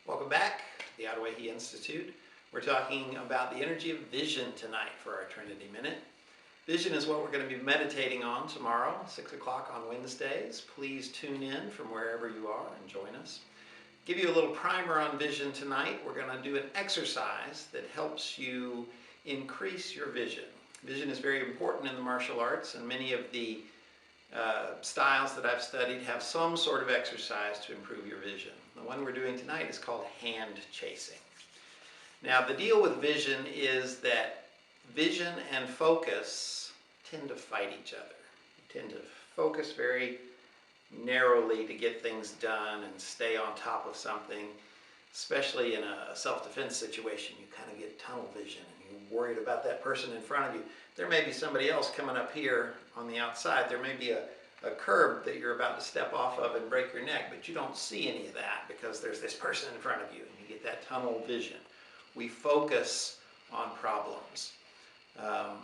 Welcome back to the Adawehi Institute. We're talking about the energy of vision tonight for our Trinity Minute. Vision is what we're going to be meditating on tomorrow, 6 o'clock on Wednesdays. Please tune in from wherever you are and join us. Give you a little primer on vision tonight. We're going to do an exercise that helps you increase your vision. Vision is very important in the martial arts, and many of the styles that I've studied have some sort of exercise to improve your vision. The one we're doing tonight is called hand chasing. Now, the deal with vision is that vision and focus tend to fight each other. You tend to focus very narrowly to get things done and stay on top of something. Especially in a self-defense situation, you kind of get tunnel vision and you're worried about that person in front of you. There may be somebody else coming up here on the outside. There may be a curb that you're about to step off of and break your neck, but you don't see any of that because there's this person in front of you and you get that tunnel vision. We focus on problems.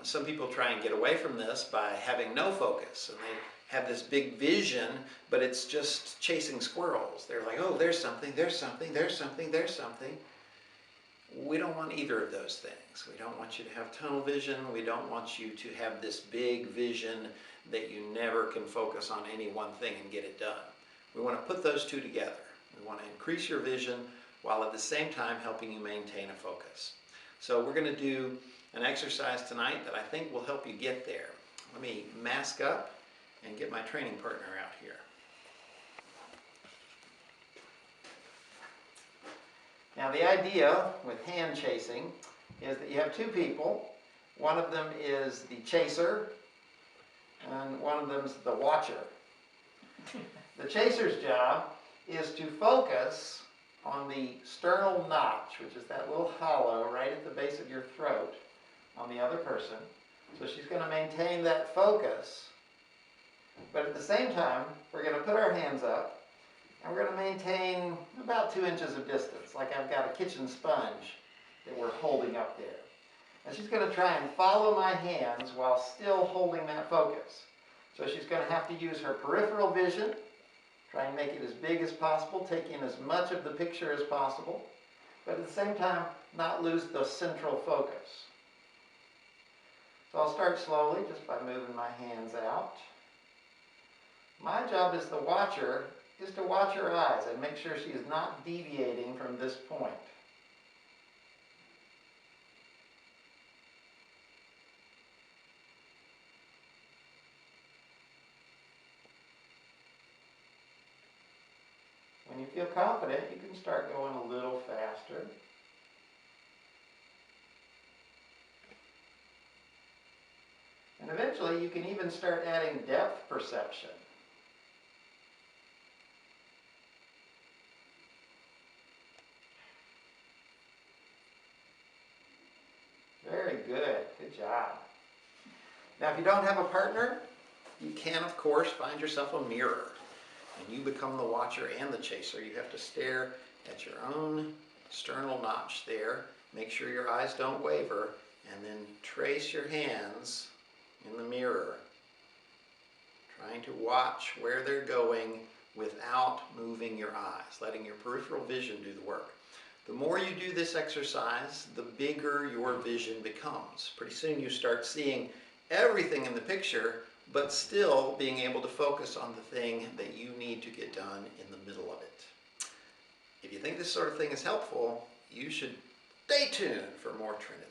Some people try and get away from this by having no focus, and they have this big vision, but it's just chasing squirrels. They're like, oh, there's something, there's something, there's something, there's something. We don't want either of those things. We don't want you to have tunnel vision. We don't want you to have this big vision that you never can focus on any one thing and get it done. We want to put those two together. We want to increase your vision while at the same time helping you maintain a focus. So we're going to do an exercise tonight that I think will help you get there. Let me mask up and get my training partner out here. Now, the idea with hand chasing is that you have two people. One of them is the chaser and one of them is the watcher. The chaser's job is to focus on the sternal notch, which is that little hollow right at the base of your throat, on the other person. So she's going to maintain that focus. But at the same time, we're going to put our hands up and we're going to maintain about 2 inches of distance, like I've got a kitchen sponge that we're holding up there. And she's going to try and follow my hands while still holding that focus. So she's going to have to use her peripheral vision, try and make it as big as possible, take in as much of the picture as possible, but at the same time, not lose the central focus. So I'll start slowly just by moving my hands out. My job as the watcher is to watch her eyes and make sure she is not deviating from this point. When you feel confident, you can start going a little faster. And eventually, you can even start adding depth perception. Very good. Good job. Now, if you don't have a partner, you can, of course, find yourself a mirror. And you become the watcher and the chaser. You have to stare at your own sternal notch there. Make sure your eyes don't waver. And then trace your hands in the mirror, trying to watch where they're going without moving your eyes, letting your peripheral vision do the work. The more you do this exercise, the bigger your vision becomes. Pretty soon you start seeing everything in the picture, but still being able to focus on the thing that you need to get done in the middle of it. If you think this sort of thing is helpful, you should stay tuned for more Trinity.